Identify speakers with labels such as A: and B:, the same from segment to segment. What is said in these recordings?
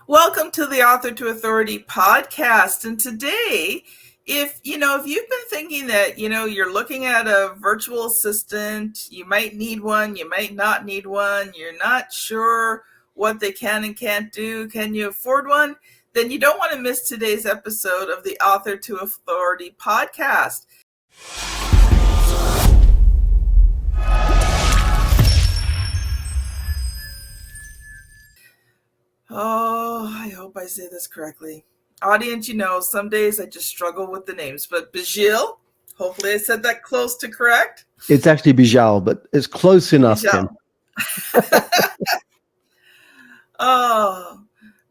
A: Welcome to the Author to Authority podcast. And today, if you've been thinking that, you're looking at a virtual assistant, you might need one, you might not need one, you're not sure what they can and can't do, can you afford one? Then you don't want to miss today's episode of the Author to Authority podcast. Oh, I hope I say this correctly. Audience, some days I just struggle with the names, but Beejel, hopefully I said that close to correct.
B: It's actually Beejel, but it's close enough, Kim.
A: Oh,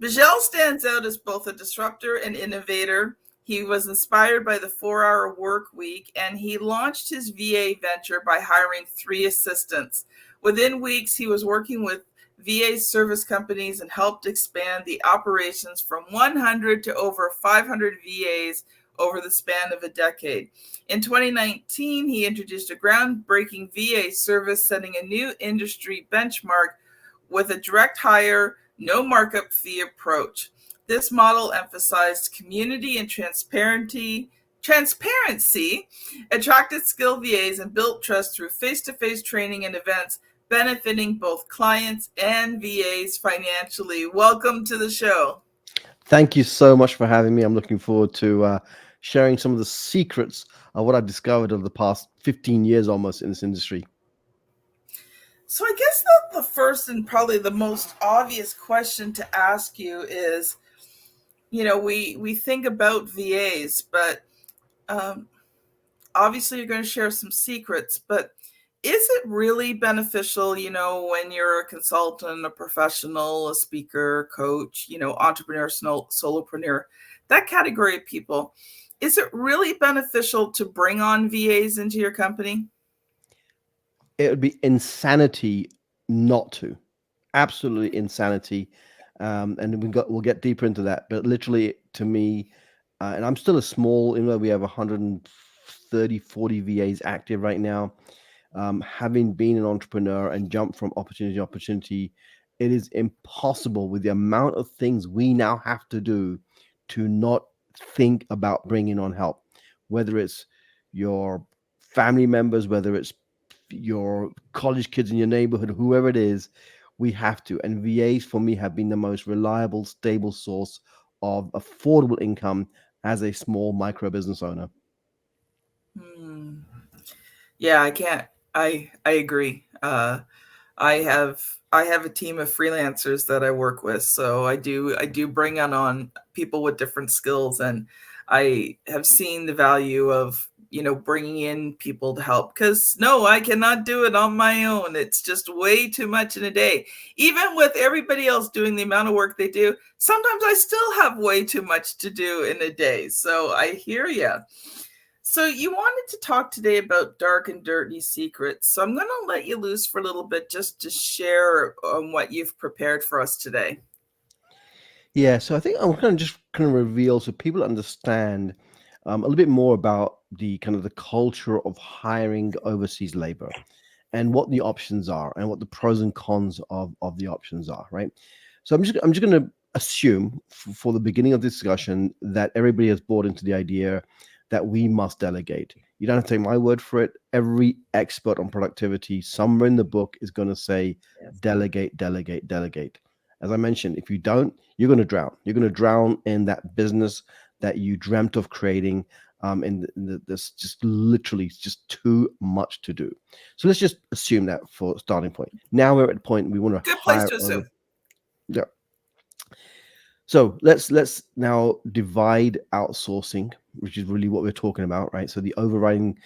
A: Beejel stands out as both a disruptor and innovator. He was inspired by the 4-hour work week, and he launched his VA venture by hiring 3 assistants. Within weeks, he was working with VA service companies and helped expand the operations from 100 to over 500 VAs over the span of a decade. In 2019, he introduced a groundbreaking VA service, setting a new industry benchmark with a direct hire, no markup fee approach. This model emphasized community and transparency, attracted skilled VAs, and built trust through face-to-face training and events, benefiting both clients and VAs financially. Welcome to the show.
B: Thank you so much for having me. I'm looking forward to sharing some of the secrets of what I've discovered over the past 15 years almost in this industry.
A: So I guess the first and probably the most obvious question to ask you is, we think about VAs, but obviously you're going to share some secrets, but is it really beneficial, when you're a consultant, a professional, a speaker, coach, entrepreneur, solopreneur, that category of people, is it really beneficial to bring on VAs into your company?
B: It would be insanity not to. Absolutely insanity. And we'll get deeper into that. But literally, to me, and I'm still a small, we have 130, 40 VAs active right now. Having been an entrepreneur and jumped from opportunity to opportunity, it is impossible with the amount of things we now have to do to not think about bringing on help, whether it's your family members, whether it's your college kids in your neighborhood, whoever it is, we have to. And VAs for me have been the most reliable, stable source of affordable income as a small micro business owner.
A: Yeah, I agree. I have a team of freelancers that I work with, so I do bring on people with different skills, and I have seen the value of bringing in people to help, because no, I cannot do it on my own. It's just way too much in a day. Even with everybody else doing the amount of work they do, sometimes I still have way too much to do in a day. So I hear you. So you wanted to talk today about dark and dirty secrets. So I'm going to let you loose for a little bit just to share what you've prepared for us today.
B: Yeah, so I think I'm going to reveal so people understand a little bit more about the culture of hiring overseas labor and what the options are and what the pros and cons of the options are, right? So I'm just going to assume for the beginning of this discussion that everybody has bought into the idea that we must delegate. You don't have to take my word for it. Every expert on productivity somewhere in the book is going to say, delegate, delegate, delegate. As I mentioned, if you don't, you're going to drown. You're going to drown in that business that you dreamt of creating. There's just literally just too much to do. So let's just assume that for a starting point. Now we're at a point we want to
A: Good place to assume.
B: Yeah. So let's now divide outsourcing, which is really what we're talking about, right? So the overriding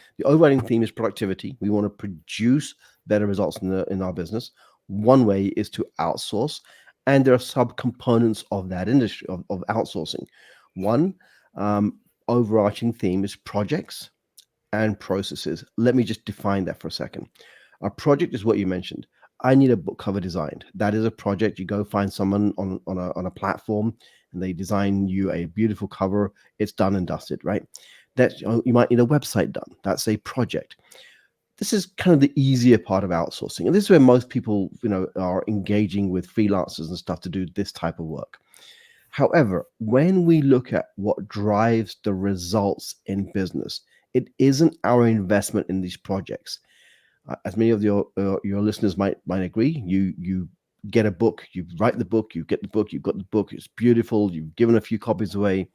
B: theme is productivity. We want to produce better results in our business. One way is to outsource, and there are subcomponents of that industry of outsourcing. One overarching theme is projects and processes. Let me just define that for a second. A project is what you mentioned. I need a book cover designed. That is a project. You go find someone on a platform and they design you a beautiful cover. It's done and dusted, right? You might need a website done. That's a project. This is kind of the easier part of outsourcing. And this is where most people, are engaging with freelancers and stuff to do this type of work. However, when we look at what drives the results in business, it isn't our investment in these projects. As many of your listeners might agree, you get a book, you write the book, you get the book, you've got the book, it's beautiful, you've given a few copies away.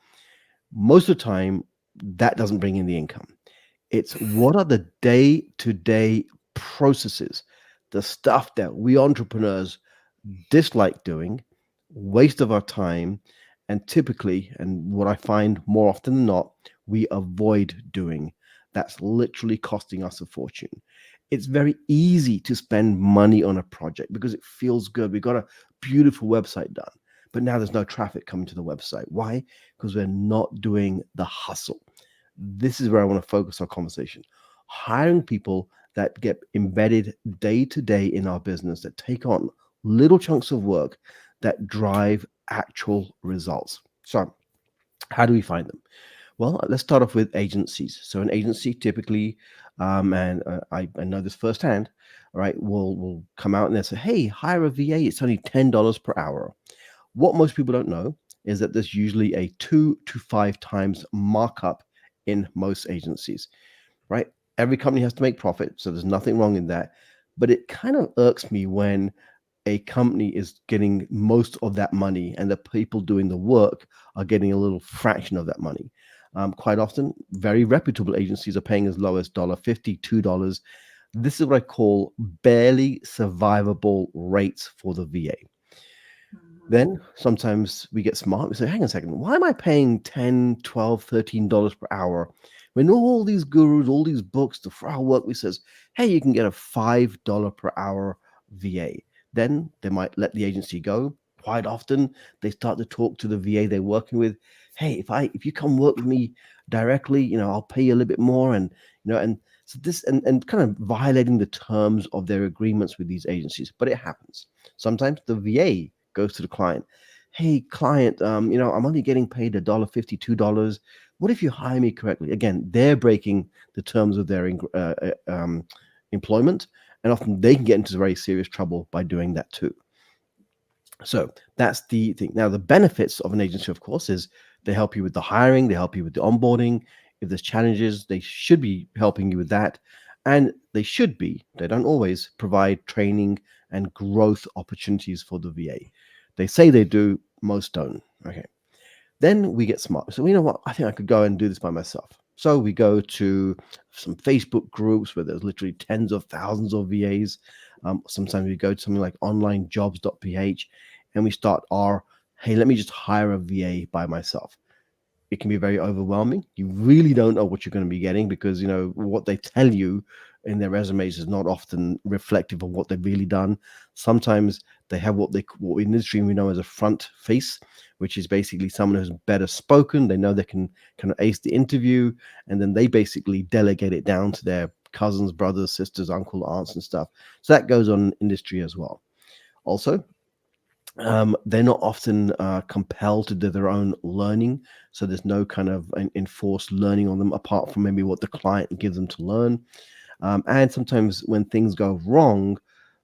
B: Most of the time, that doesn't bring in the income. It's what are the day to day processes, the stuff that we entrepreneurs dislike doing, waste of our time, and typically, and what I find more often than not, we avoid doing. That's literally costing us a fortune. It's very easy to spend money on a project because it feels good. We got a beautiful website done, but now there's no traffic coming to the website. Why? Because we're not doing the hustle. This is where I want to focus our conversation. Hiring people that get embedded day to day in our business, that take on little chunks of work that drive actual results. So, how do we find them? Well, let's start off with agencies. So, an agency typically, I know this firsthand, all right, will come out and they say, hey, hire a VA. It's only $10 per hour. What most people don't know is that there's usually a 2 to 5 times markup in most agencies, right? Every company has to make profit, so there's nothing wrong in that. But it kind of irks me when a company is getting most of that money and the people doing the work are getting a little fraction of that money. Quite often, very reputable agencies are paying as low as $1.50, $2. This is what I call barely survivable rates for the VA.
A: Mhm.
B: Then sometimes we get smart. We say, hang on a second, why am I paying 10, 12, $13 per hour when all these gurus, all these books, the for our work, we says, hey, you can get a $5 per hour VA. Then they might let the agency go. Quite often they start to talk to the VA they're working with. Hey, if you come work with me directly, I'll pay you a little bit more. And so this and kind of violating the terms of their agreements with these agencies. But it happens. Sometimes the VA goes to the client. Hey, client, I'm only getting paid $1.50, $2. What if you hire me correctly? Again, they're breaking the terms of their employment, and often they can get into very serious trouble by doing that too. So that's the thing. Now, the benefits of an agency, of course, is they help you with the hiring, they help you with the onboarding. If there's challenges, they should be helping you with that. And they don't always provide training and growth opportunities for the VA. They say they do, most don't. Okay. Then we get smart. So, you know what? I think I could go and do this by myself. So we go to some Facebook groups where there's literally tens of thousands of VAs. Sometimes we go to something like onlinejobs.ph and we start our, hey, let me just hire a VA by myself. It can be very overwhelming. You really don't know what you're going to be getting because what they tell you in their resumes is not often reflective of what they've really done. Sometimes they have what in the industry we know as a front face, which is basically someone who's better spoken. They know they can kind of ace the interview, and then they basically delegate it down to their cousins, brothers, sisters, uncle, aunts, and stuff. So that goes on in industry as well. Also, they're not often compelled to do their own learning. So there's no kind of enforced learning on them apart from maybe what the client gives them to learn. And sometimes when things go wrong,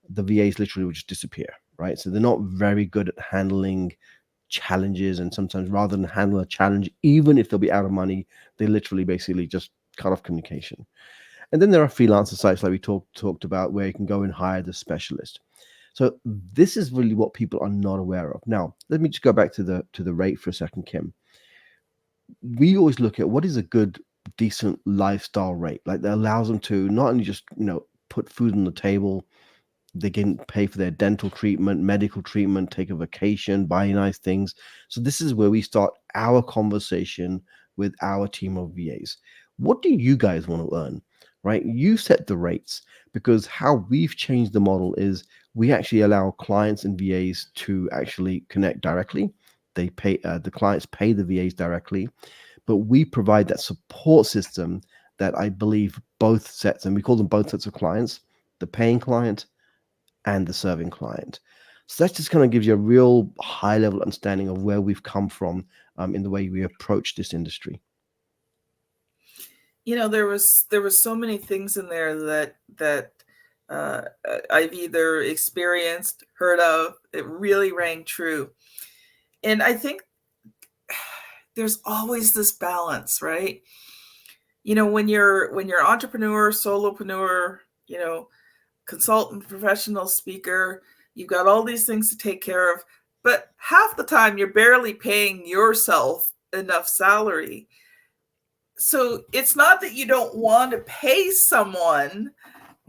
B: the VAs literally will just disappear, right? So they're not very good at handling challenges. And sometimes rather than handle a challenge, even if they'll be out of money, they literally basically just cut off communication. And then there are freelancer sites like we talked about where you can go and hire the specialist. So this is really what people are not aware of. Now, let me just go back to the rate for a second, Kim. We always look at what is a good, decent lifestyle rate, like that allows them to not only just put food on the table, they can pay for their dental treatment, medical treatment, take a vacation, buy nice things. So this is where we start our conversation with our team of VAs. What do you guys want to earn? Right? You set the rates because how we've changed the model is we actually allow clients and VAs to actually connect directly. They pay the clients pay the VAs directly, but we provide that support system that I believe both sets, and we call them both sets of clients, the paying client and the serving client. So that just kind of gives you a real high level understanding of where we've come from in the way we approach this industry.
A: There was so many things in there that uh, I've either experienced, heard of. It really rang true, and I think there's always this balance, right? When you're entrepreneur, solopreneur, you know, consultant, professional speaker, you've got all these things to take care of, but half the time you're barely paying yourself enough salary. So it's not that you don't want to pay someone,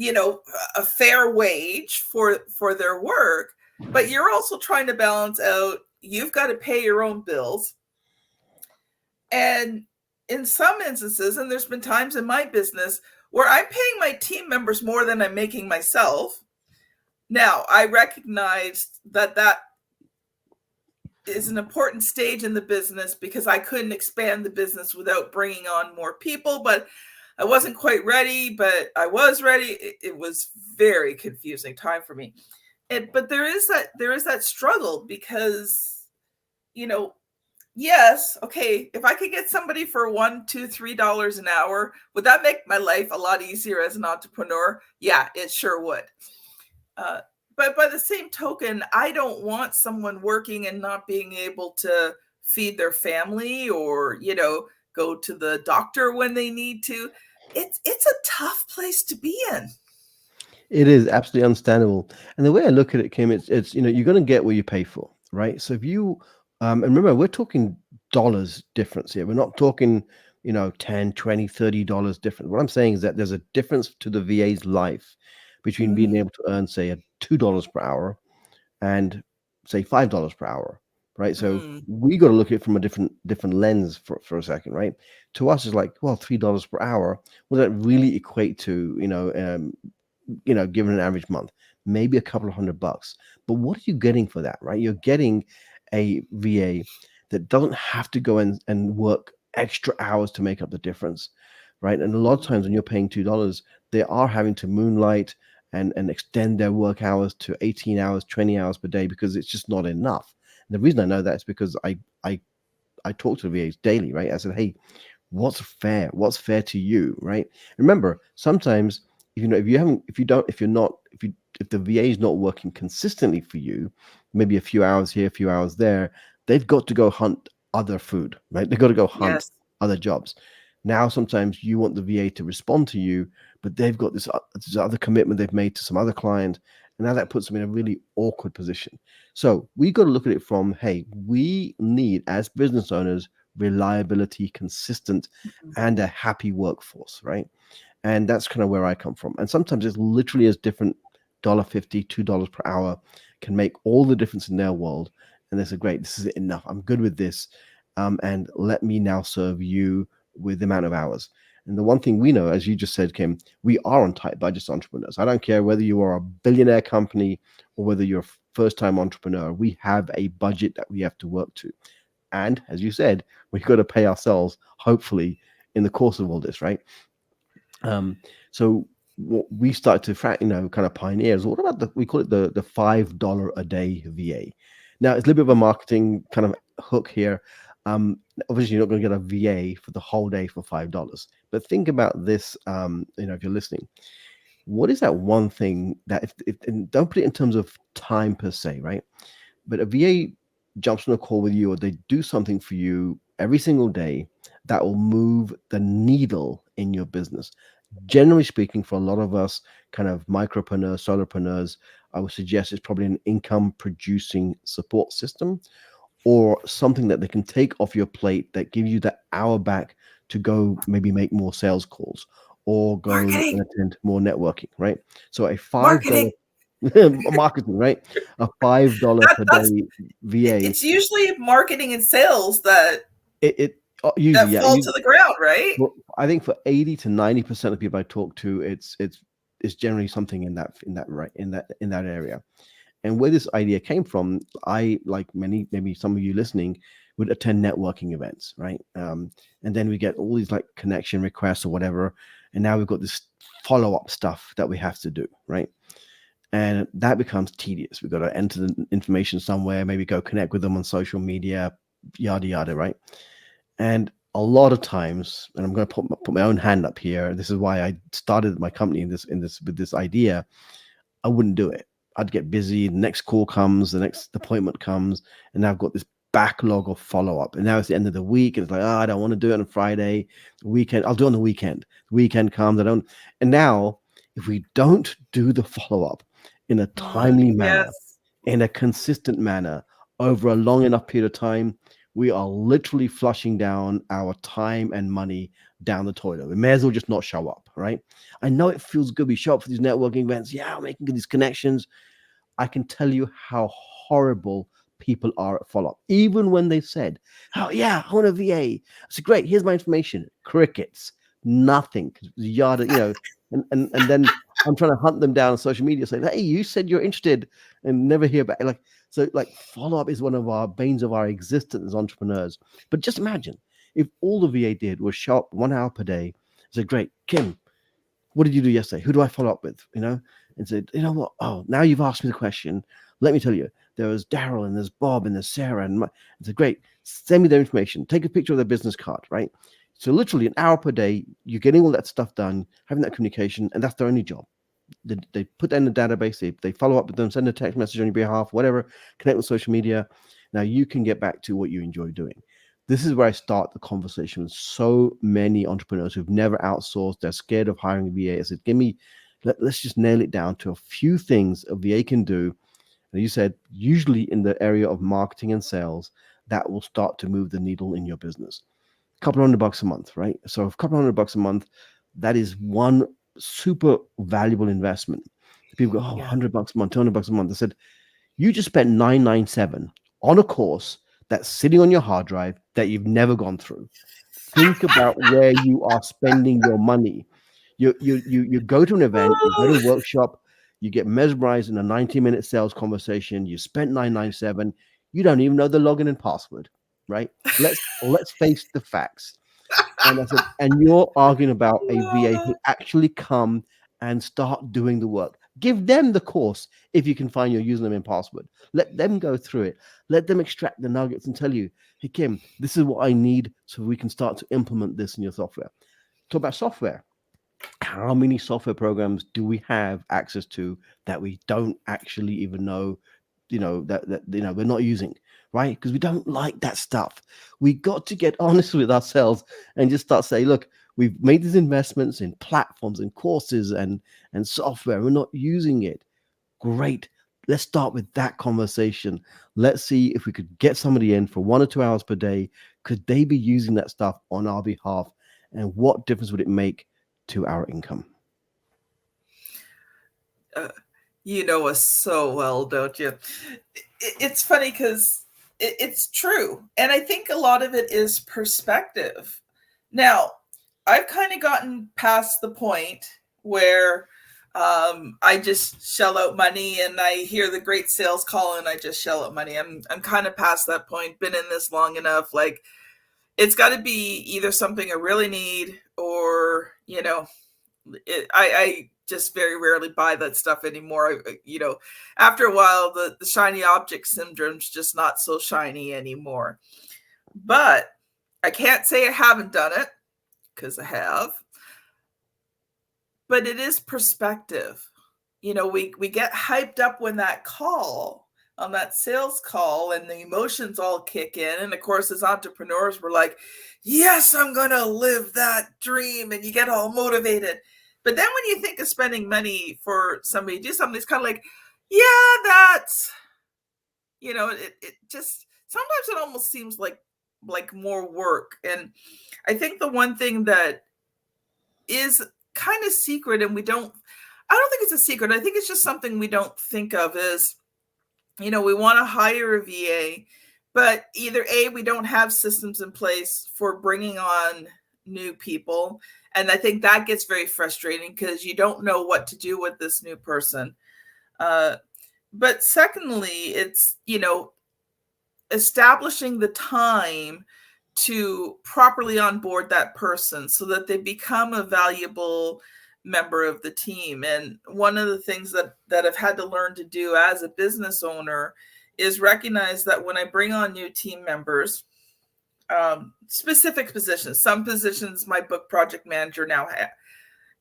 A: a fair wage for their work, but you're also trying to balance out, you've got to pay your own bills. And in some instances, and there's been times in my business where I'm paying my team members more than I'm making myself. Now, I recognize that is an important stage in the business because I couldn't expand the business without bringing on more people, but I wasn't quite ready, but I was ready. It was very confusing time for me. But there is that struggle because, yes, okay, if I could get somebody for $1, $2, $3 an hour, would that make my life a lot easier as an entrepreneur? Yeah, it sure would. But by the same token, I don't want someone working and not being able to feed their family or, go to the doctor when they need to. It's a tough place to be in.
B: It is absolutely understandable. And the way I look at it, Kim, it's you're going to get what you pay for, right? So if you and remember, we're talking dollars difference here. We're not talking, 10, 20, $30 difference. What I'm saying is that there's a difference to the VA's life between being
A: Mm,
B: able to earn, say, a $2 per hour and say $5 per hour, right? So
A: mm,
B: we got to look at it from a different lens for a second, right? To us, it's like, well, $3 per hour. What does that really equate to? Given an average month, maybe a couple of $100. But what are you getting for that, right? You're getting a VA that doesn't have to go in and work extra hours to make up the difference, right? And a lot of
A: mm.
B: times when you're paying $2, they are having to moonlight and extend their work hours to 18 hours, 20 hours per day because it's just not enough. And the reason I know that is because I talk to the VAs daily, right? I said, hey, what's fair to you, right? Remember, sometimes if the VA is not working consistently for you, maybe a few hours here, a few hours there, they've got to go hunt other food, right? They've got to go hunt
A: Yes.
B: other jobs. Now sometimes you want the VA to respond to you, but they've got this other commitment they've made to some other client, and now that puts them in a really awkward position. So we got to look at it from, hey, we need, as business owners, reliability, consistent,
A: Mhm.
B: and a happy workforce, right? And that's kind of where I come from. And sometimes it's literally as different $1.50, $2 per hour can make all the difference in their world. And they say, great, this is enough. I'm good with this. And let me now serve you with the amount of hours. And the one thing we know, as you just said, Kim, we are on tight budgets entrepreneurs. I don't care whether you are a billionaire company or whether you're a first time entrepreneur, we have a budget that we have to work to. And as you said, we've got to pay ourselves, hopefully, in the course of all this, right? So what we started to kind of pioneer is, what about we call it the $5 a day VA. Now it's a little bit of a marketing kind of hook here. Obviously you're not going to get a VA for the whole day for $5, but think about this. If you're listening, what is that one thing that if and don't put it in terms of time per se, right? But a VA jumps on a call with you or they do something for you every single day that will move the needle in your business. Generally speaking, for a lot of us kind of micropreneurs, solopreneurs, I would suggest it's probably an income producing support system or something that they can take off your plate that gives you that hour back to go maybe make more sales calls or go and
A: Marketing,
B: attend more networking, right? So a $5
A: marketing.
B: marketing, right? A $5 per
A: That's
B: day VA.
A: it's usually marketing and sales that
B: Usually, yeah.
A: fall to the ground, right?
B: Well, I think for 80 to 90% of people I talk to, it's generally something in that area. And where this idea came from, I, like many, maybe some of you listening, would attend networking events, right? And then we get all these like connection requests or whatever, and now we've got this follow-up stuff that we have to do, right? And that becomes tedious. We've got to enter the information somewhere, maybe go connect with them on social media, yada yada, right? And a lot of times, and I'm going to put my own hand up here. This is why I started my company in this with this idea. I wouldn't do it. I'd get busy. The next call comes, the next appointment comes, and now I've got this backlog of follow-up. And now it's the end of the week, and it's like, oh, I don't want to do it on Friday. Weekend, I'll do it on the weekend. The weekend comes, I don't. And now, if we don't do the follow-up in a timely manner,
A: Yes.
B: in a consistent manner, over a long enough period of time, we are literally flushing down our time and money down the toilet. We may as well just not show up, right? I know it feels good. We show up for these networking events. Yeah, I'm making these connections. I can tell you how horrible people are at follow up. Even when they said, "Oh yeah, I want a VA," I said, "Great, here's my information." Crickets, nothing. Yada, and then I'm trying to hunt them down on social media, saying, "Hey, you said you're interested," and never hear back. Like follow up is one of our banes of our existence as entrepreneurs. But just imagine if all the VA did was show up 1 hour per day. Say, "Great, Kim, what did you do yesterday? Who do I follow up with?" And said, "You know what? Oh, now you've asked me the question. Let me tell you, there was Daryl and there's Bob and there's Sarah." And I said, "Great, send me their information. Take a picture of their business card," right? So literally an hour per day, you're getting all that stuff done, having that communication, and that's their only job. They put that in the database, they follow up with them, send a text message on your behalf, whatever, connect with social media. Now you can get back to what you enjoy doing. This is where I start the conversation with so many entrepreneurs who've never outsourced. They're scared of hiring a VA. I said, let's just nail it down to a few things a VA can do. And you said, usually in the area of marketing and sales, that will start to move the needle in your business. A couple $100 a month, right? So a couple $100 a month, that is one super valuable investment. People go, oh,
A: Yeah.
B: $100 a month, $200 a month. I said, you just spent 997 on a course that's sitting on your hard drive that you've never gone through. Think about where you are spending your money. You go to an event, you go to a workshop, you get mesmerized in a 90-minute sales conversation. You spent 997. You don't even know the login and password, right? Let's face the facts. And I said, and you're arguing about a VA who actually come and start doing the work. Give them the course if you can find your username and password. Let them go through it. Let them extract the nuggets and tell you, hey, Kim, this is what I need so we can start to implement this in your software. Talk about software. How many software programs do we have access to that we don't actually even know, that we're not using, right? Because we don't like that stuff. We got to get honest with ourselves and just start saying, look, we've made these investments in platforms and courses and software. We're not using it. Great. Let's start with that conversation. Let's see if we could get somebody in for 1 or 2 hours per day. Could they be using that stuff on our behalf? And what difference would it make to our income?
A: Uh, you know us so well, don't you? It's funny because it's true. And I think a lot of it is perspective. Now, I've kind of gotten past the point where I just shell out money and I hear the great sales call and I just shell out money. I'm kind of past that point, been in this long enough. Like, it's got to be either something I really need or, I just very rarely buy that stuff anymore. After a while, the shiny object syndrome's just not so shiny anymore. But I can't say I haven't done it because I have. But it is perspective. We get hyped up when that call on that sales call and the emotions all kick in. And of course, as entrepreneurs, we're like, yes, I'm going to live that dream. And you get all motivated. But then when you think of spending money for somebody to do something, it's kind of like, yeah, that's, it just, sometimes it almost seems like more work. And I think the one thing that is kind of secret, and I don't think it's a secret. I think it's just something we don't think of is, we want to hire a VA, but either A, we don't have systems in place for bringing on new people. And I think that gets very frustrating because you don't know what to do with this new person. But secondly, it's, establishing the time to properly onboard that person so that they become a valuable member of the team. And one of the things that I've had to learn to do as a business owner is recognize that when I bring on new team members, specific positions, some positions my book project manager now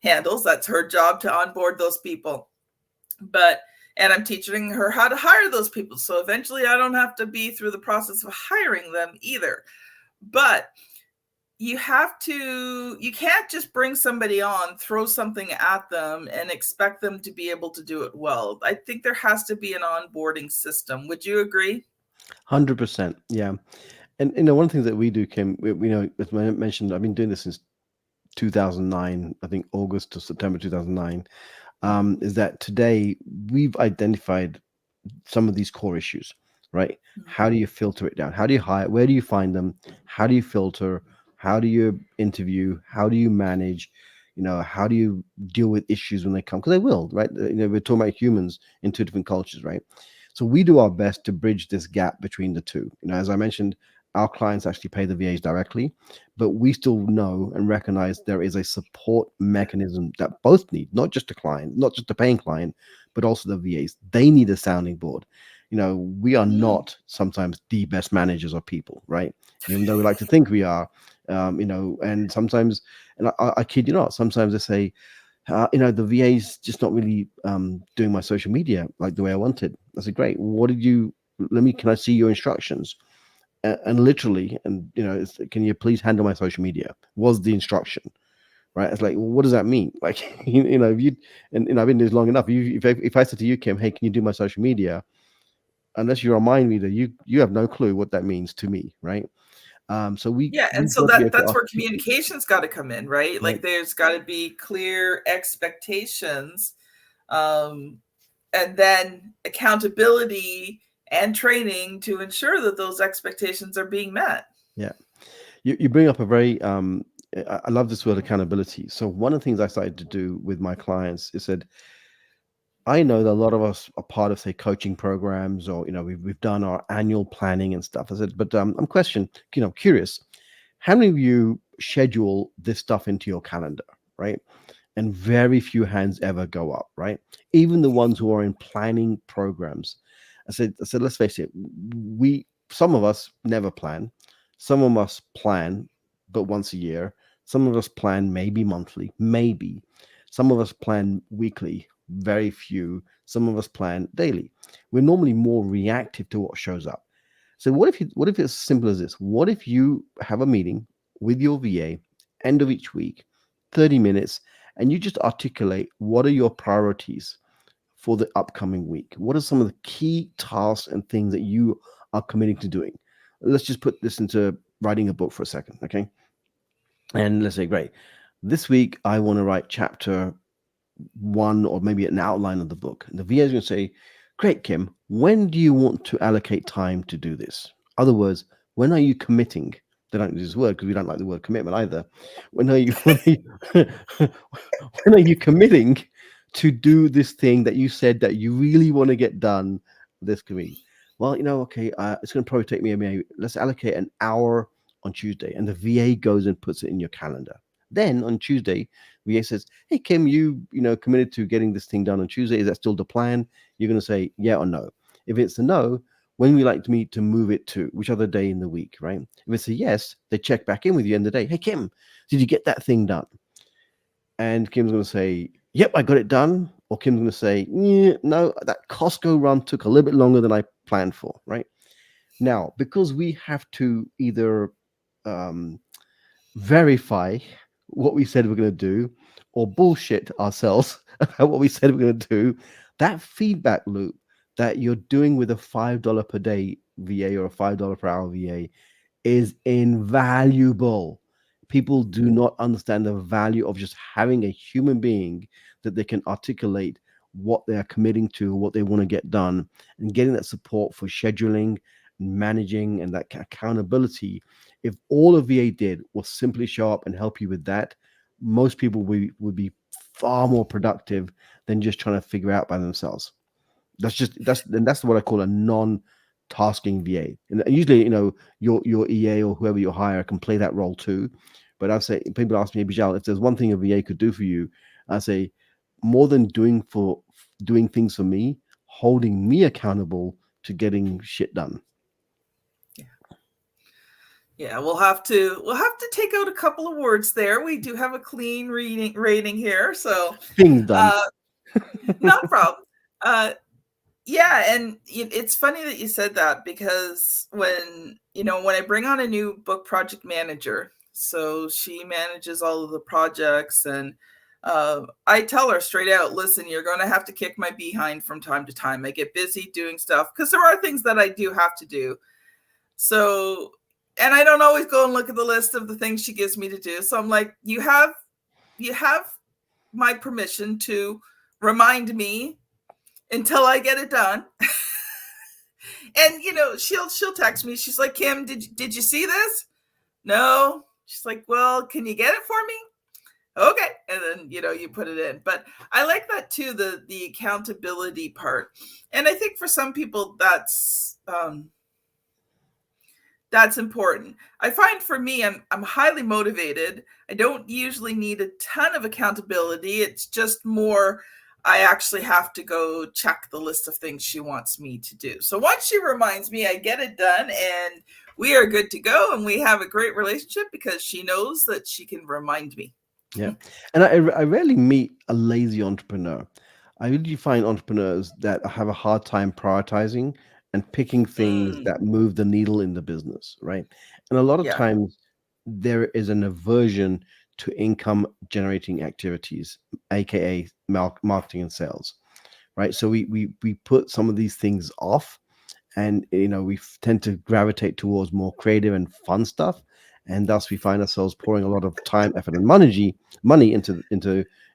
A: handles, that's her job to onboard those people. But and I'm teaching her how to hire those people. So eventually I don't have to be through the process of hiring them either. But you can't just bring somebody on, throw something at them, and expect them to be able to do it well. I think there has to be an onboarding system. Would you agree?
B: 100%. Yeah. And one of the things that we do, Kim, as I mentioned, I've been doing this since 2009, I think August to September 2009, is that today we've identified some of these core issues, right? How do you filter it down? How do you hire? Where do you find them? How do you filter? How do you interview? How do you manage? How do you deal with issues when they come? Because they will, right? We're talking about humans in two different cultures, right? So we do our best to bridge this gap between the two. As I mentioned, our clients actually pay the VAs directly, but we still know and recognize there is a support mechanism that both need, not just the client, not just the paying client, but also the VAs. They need a sounding board. We are
A: Mm.
B: not sometimes the best managers of people, right? Even though we like to think we are, and sometimes, and I kid you not, sometimes they say, the VA's just not really doing my social media like the way I wanted. I said, great. What did you? Can I see your instructions? And literally, and can you please handle my social media? Was the instruction, right? It's like, well, what does that mean? Like, if you and I've been doing this long enough. If I said to you, Kim, hey, can you do my social media? Unless you're a mind reader, you have no clue what that means to me, right? So
A: Yeah, and
B: we've
A: so
B: got to be able to
A: that's where
B: articulate,
A: communication's got to come in, right?
B: right?
A: Like there's got to be clear expectations, um, and then accountability and training to ensure that those expectations are being met.
B: Yeah. You bring up a very I love this word accountability. So one of the things I started to do with my clients is said, I know that a lot of us are part of, say, coaching programs, or we've done our annual planning and stuff. I said, but I'm curious, how many of you schedule this stuff into your calendar, right? And very few hands ever go up, right? Even the ones who are in planning programs. I said, let's face it, some of us never plan, some of us plan, but once a year. Some of us plan maybe monthly, maybe. Some of us plan weekly, very few. Some of us plan daily. We're normally more reactive to what shows up. So what if it's as simple as this? What if you have a meeting with your VA end of each week, 30 minutes, and you just articulate what are your priorities for the upcoming week? What are some of the key tasks and things that you are committing to doing? Let's just put this into writing a book for a second, okay? And let's say, great, this week I want to write chapter one, or maybe an outline of the book. And the VA is going to say, great, Kim, when do you want to allocate time to do this? Other words, when are you committing? They don't use this word because we don't like the word commitment either. When are you when are you committing to do this thing that you said that you really want to get done this week? Well, okay, it's going to probably take me maybe, let's allocate an hour on Tuesday, and the VA goes and puts it in your calendar. Then on Tuesday, VA says, "Hey Kim, committed to getting this thing done on Tuesday. Is that still the plan?" You're going to say yeah or no. If it's a no, when we like to meet to move it to which other day in the week, right? If it's a yes, they check back in with you end of the day. Hey Kim, did you get that thing done? And Kim's going to say, "Yep, I got it done." Or Kim's going to say, "Yeah, no, that Costco run took a little bit longer than I planned for." Right now, because we have to either um, verify what we said we're going to do or bullshit ourselves about what we said we're going to do, that feedback loop that you're doing with a $5 per day VA or a $5 per hour VA is invaluable. People do not understand the value of just having a human being that they can articulate what they are committing to, what they want to get done, and getting that support for scheduling, managing, and that accountability. If all a VA did was simply show up and help you with that, most people would be far more productive than just trying to figure out by themselves. That's what I call a non-tasking VA. And usually, your EA or whoever you hire can play that role too. But I say, people ask me, Bijal, if there's one thing a VA could do for you, I say, more than doing things for me, holding me accountable to getting shit done.
A: Yeah, we'll have to take out a couple of words there. We do have a clean reading rating here, so
B: Things done.
A: uh, not a problem. Uh, Yeah, and it's funny that you said that because when I bring on a new book project manager, so she manages all of the projects, and I tell her straight out, listen, you're going to have to kick my behind from time to time. I get busy doing stuff because there are things that I do have to do. So, and I don't always go and look at the list of the things she gives me to do. So I'm like, you have my permission to remind me until I get it done. And she'll text me. She's like, Kim, did you see this? No. She's like, well, can you get it for me? Okay. And then you put it in. But I like that too, the accountability part. And I think for some people that's important. I find for me, I'm highly motivated. I don't usually need a ton of accountability. It's just more I actually have to go check the list of things she wants me to do. So once she reminds me, I get it done, and we are good to go, and we have a great relationship because she knows that she can remind me.
B: Yeah. And I rarely meet a lazy entrepreneur. I usually find entrepreneurs that have a hard time prioritizing and picking things
A: Mm,
B: that move the needle in the business, right? And a lot of
A: yeah.
B: times there is an aversion to income generating activities, aka marketing and sales, right? So we put some of these things off, and we tend to gravitate towards more creative and fun stuff, and thus we find ourselves pouring a lot of time, effort, and money into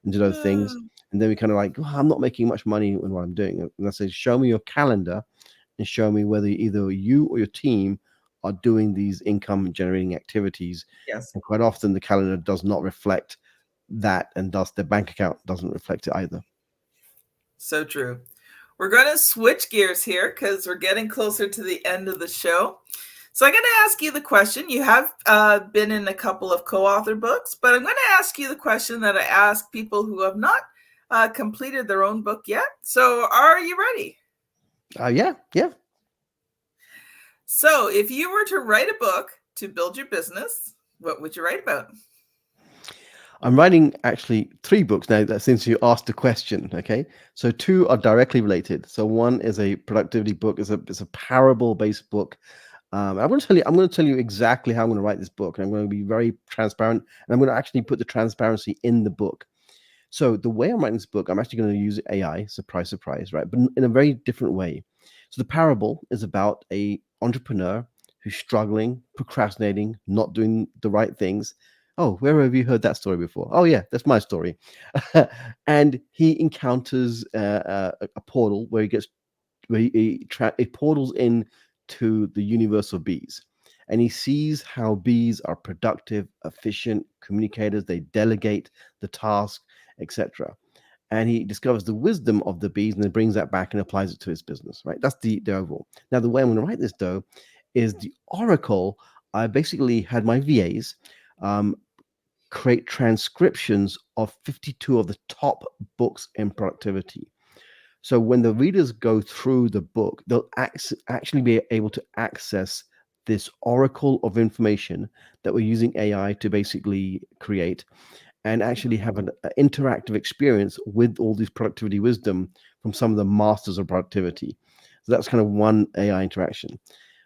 B: those things. And then we kind of like, oh, I'm not making much money in what I'm doing. And I say, show me your calendar and show me whether either you or your team are doing these income generating activities.
A: Yes.
B: And quite often the calendar does not reflect that, and thus the bank account doesn't reflect it either.
A: So true. We're going to switch gears here because we're getting closer to the end of the show. So I'm going to ask you the question. You have been in a couple of co-author books, but I'm going to ask you the question that I ask people who have not completed their own book yet. So are you ready?
B: Yeah, yeah.
A: So if you were to write a book to build your business, what would you write about?
B: I'm writing actually three books now, that since you asked the question. Okay, so two are directly related. So one is a productivity book. It's a parable based book. I'm going to tell you exactly how I'm going to write this book, and I'm going to be very transparent. And I'm going to actually put the transparency in the book. So the way I'm writing this book, I'm actually going to use AI. Surprise, surprise, right? But in a very different way. So the parable is about a entrepreneur who's struggling, procrastinating, not doing the right things. Oh, where have you heard that story before? Oh yeah, that's my story. And he encounters a portal where it portals in to the universe of bees, and he sees how bees are productive, efficient communicators. They delegate the task, etc. And he discovers the wisdom of the bees and then brings that back and applies it to his business, right? That's the overall. Now the way I'm going to write this though is the oracle. I basically had my VAs um, create transcriptions of 52 of the top books in productivity. So when the readers go through the book, they'll actually be able to access this oracle of information that we're using AI to basically create, and actually have an interactive experience with all this productivity wisdom from some of the masters of productivity. So that's kind of one AI interaction.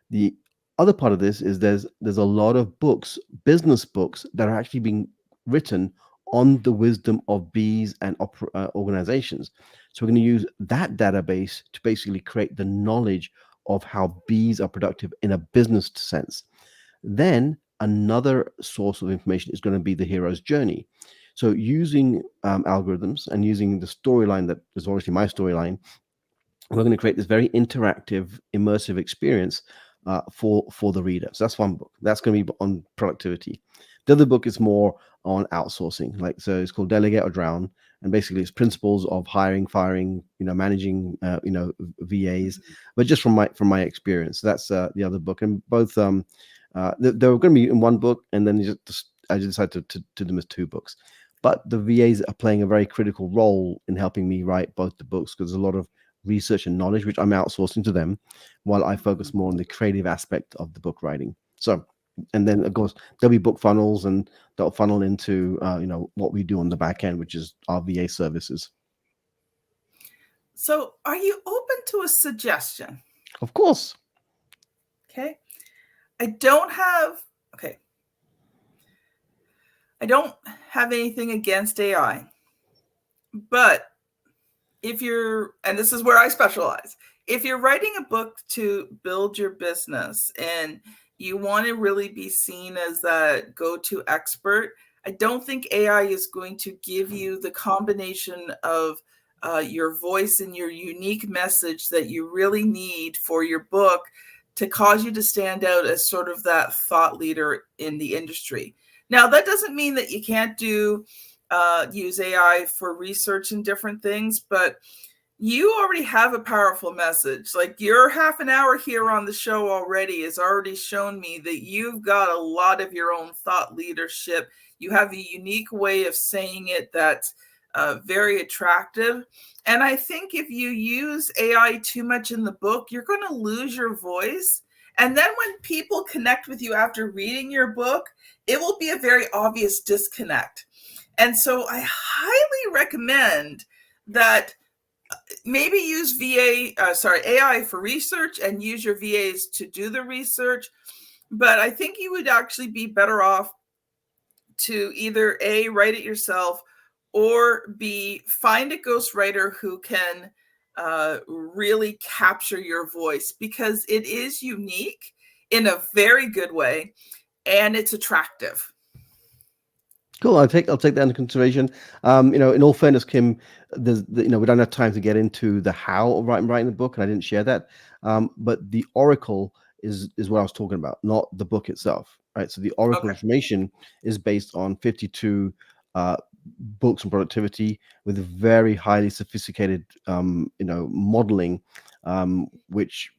B: The other part of this is there's a lot of books, business books, that are actually being written on the wisdom of bees and organizations. So we're going to use that database to basically create the knowledge of how bees are productive in a business sense. Then another source of information is going to be the hero's journey. So using algorithms and using the storyline that is obviously my storyline, we're going to create this very interactive, immersive experience for the reader. So that's one book. That's going to be on productivity. The other book is more on outsourcing. Like, so it's called Delegate or Drown, and basically it's principles of hiring, firing, managing, VAs, but just from my experience. So that's the other book, and both they were going to be in one book, and then I just decided to do them as two books. But the VAs are playing a very critical role in helping me write both the books, because there's a lot of research and knowledge which I'm outsourcing to them, while I focus more on the creative aspect of the book writing. So, and then of course there'll be book funnels, and they'll funnel into what we do on the back end, which is our VA services.
A: So, are you open to a suggestion?
B: Of course.
A: Okay. I don't have, okay. I don't have anything against AI, but if you're, and this is where I specialize, if you're writing a book to build your business and you want to really be seen as that go-to expert, I don't think AI is going to give you the combination of your voice and your unique message that you really need for your book to cause you to stand out as sort of that thought leader in the industry. Now, that doesn't mean that you can't use AI for research and different things, but you already have a powerful message. Like your half an hour here on the show already has already shown me that you've got a lot of your own thought leadership. You have a unique way of saying it that's very attractive. And I think if you use AI too much in the book, you're going to lose your voice. And then when people connect with you after reading your book, it will be a very obvious disconnect. And so I highly recommend that maybe use AI for research and use your VAs to do the research. But I think you would actually be better off to either A, write it yourself, or B, find a ghostwriter who can really capture your voice, because it is unique in a very good way and it's attractive.
B: Cool. I'll take that into consideration. In all fairness, Kim, we don't have time to get into the how of writing the book, and I didn't share that. But the oracle is what I was talking about, not the book itself, right? So the oracle
A: Okay.
B: information is based on 52 uh, books on productivity with very highly sophisticated, modeling, which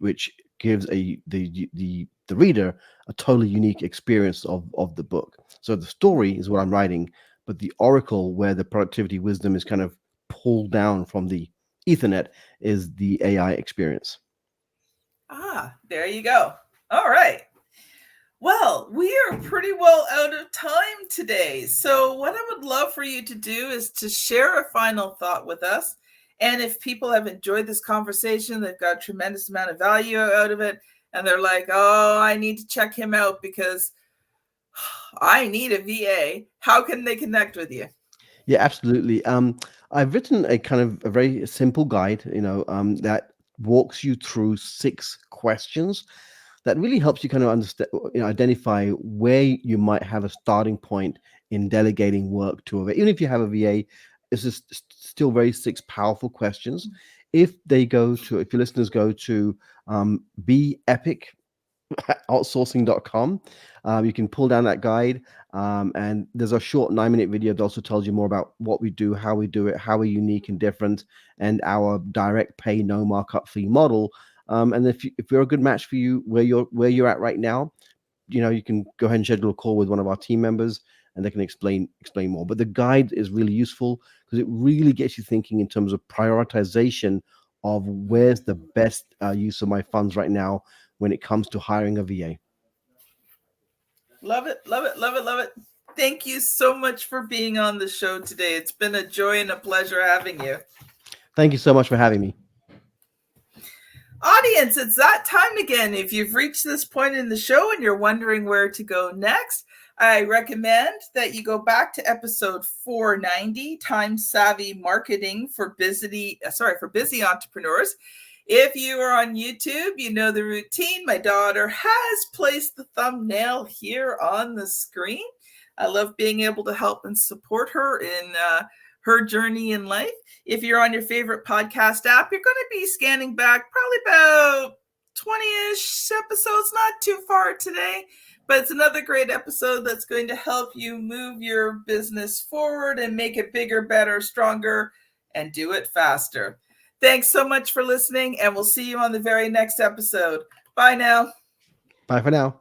B: gives the reader a totally unique experience of the book. So the story is what I'm writing, but the oracle, where the productivity wisdom is kind of pulled down from the Ethernet, is the AI experience.
A: There you go. All right. Well, we are pretty well out of time today. So, what I would love for you to do is to share a final thought with us. And if people have enjoyed this conversation, they've got a tremendous amount of value out of it, and they're like, oh, I need to check him out because I need a VA, how can they connect with you?
B: Yeah, absolutely. I've written a kind of a very simple guide, that walks you through 6 questions that really helps you kind of understand, identify where you might have a starting point in delegating work to a VA. Even if you have a VA, it's just still very 6 powerful questions. If your listeners go to Be Epic outsourcing.com. You can pull down that guide, and there's a short 9-minute video that also tells you more about what we do, how we do it, how we're unique and different, and our direct pay, no markup fee model. And if we're a good match for you where you're at right now, you can go ahead and schedule a call with one of our team members, and they can explain more. But the guide is really useful because it really gets you thinking in terms of prioritization of where's the best use of my funds right now when it comes to hiring a VA.
A: Love it, love it, love it, love it. Thank you so much for being on the show today. It's been a joy and a pleasure having you.
B: Thank you so much for having me.
A: Audience, it's that time again. If you've reached this point in the show and you're wondering where to go next, I recommend that you go back to episode 490, Time Savvy Marketing for busy entrepreneurs. If you are on YouTube, you know the routine. My daughter has placed the thumbnail here on the screen. I love being able to help and support her in her journey in life. If you're on your favorite podcast app, you're going to be scanning back probably about 20-ish episodes, not too far today, but it's another great episode that's going to help you move your business forward and make it bigger, better, stronger, and do it faster. Thanks so much for listening, and we'll see you on the very next episode. Bye now.
B: Bye for now.